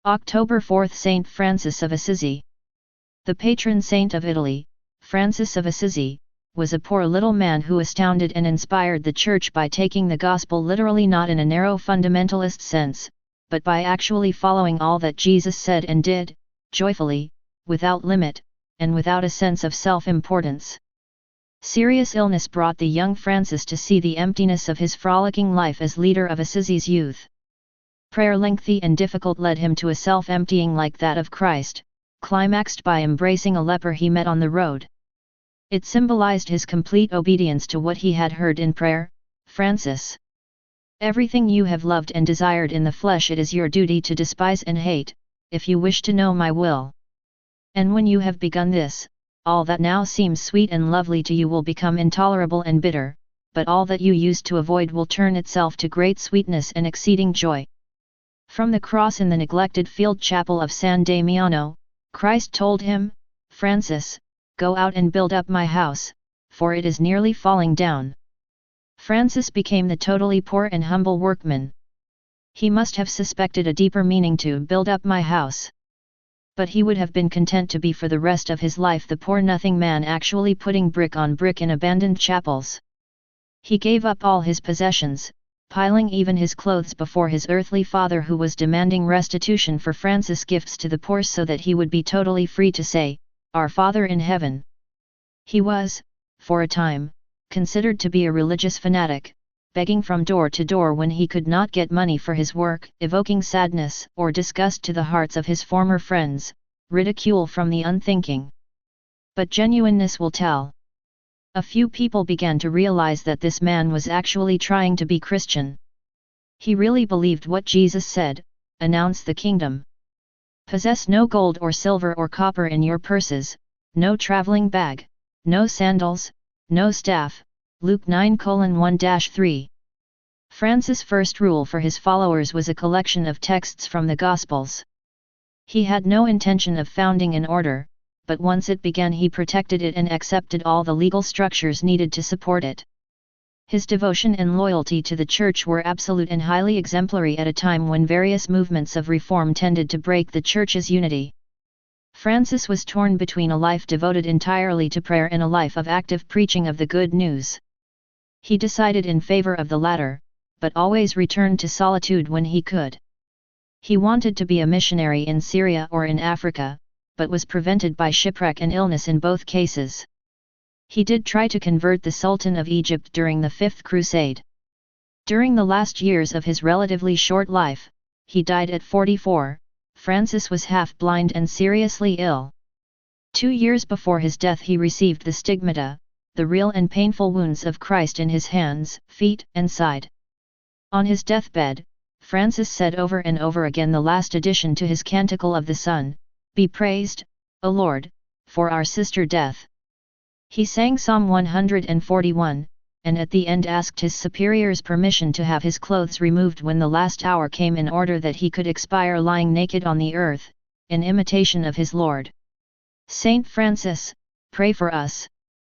October 4 – Saint Francis of Assisi. The patron saint of Italy, Francis of Assisi, was a poor little man who astounded and inspired the Church by taking the Gospel literally, not in a narrow fundamentalist sense, but by actually following all that Jesus said and did, joyfully, without limit, and without a sense of self-importance. Serious illness brought the young Francis to see the emptiness of his frolicking life as leader of Assisi's youth. Prayer, lengthy and difficult, led him to a self-emptying like that of Christ, climaxed by embracing a leper he met on the road. It symbolized his complete obedience to what he had heard in prayer. Francis, everything you have loved and desired in the flesh it is your duty to despise and hate, if you wish to know my will. And when you have begun this, all that now seems sweet and lovely to you will become intolerable and bitter, but all that you used to avoid will turn itself to great sweetness and exceeding joy. From the cross in the neglected field chapel of San Damiano, Christ told him, "Francis, go out and build up my house, for it is nearly falling down." Francis became the totally poor and humble workman. He must have suspected a deeper meaning to "build up my house." But he would have been content to be for the rest of his life the poor nothing man, actually putting brick on brick in abandoned chapels. He gave up all his possessions, piling even his clothes before his earthly father, who was demanding restitution for Francis' gifts to the poor so that he would be totally free to say, "Our Father in heaven." He was, for a time, considered to be a religious fanatic, begging from door to door when he could not get money for his work, evoking sadness or disgust to the hearts of his former friends, ridicule from the unthinking. But genuineness will tell. A few people began to realize that this man was actually trying to be Christian. He really believed what Jesus said, "Announce the kingdom. Possess no gold or silver or copper in your purses, no traveling bag, no sandals, no staff." Luke 9:1-3. Francis' first rule for his followers was a collection of texts from the Gospels. He had no intention of founding an order, but once it began he protected it and accepted all the legal structures needed to support it. His devotion and loyalty to the Church were absolute and highly exemplary at a time when various movements of reform tended to break the Church's unity. Francis was torn between a life devoted entirely to prayer and a life of active preaching of the good news. He decided in favor of the latter, but always returned to solitude when he could. He wanted to be a missionary in Syria or in Africa, but was prevented by shipwreck and illness in both cases. He did try to convert the Sultan of Egypt during the Fifth Crusade. During the last years of his relatively short life, he died at 44, Francis was half-blind and seriously ill. 2 years before his death he received the stigmata, the real and painful wounds of Christ in his hands, feet, and side. On his deathbed, Francis said over and over again the last addition to his Canticle of the Son, "Be praised, O Lord, for our sister death." He sang Psalm 141, and at the end asked his superior's permission to have his clothes removed when the last hour came, in order that he could expire lying naked on the earth, in imitation of his Lord. Saint Francis, pray for us.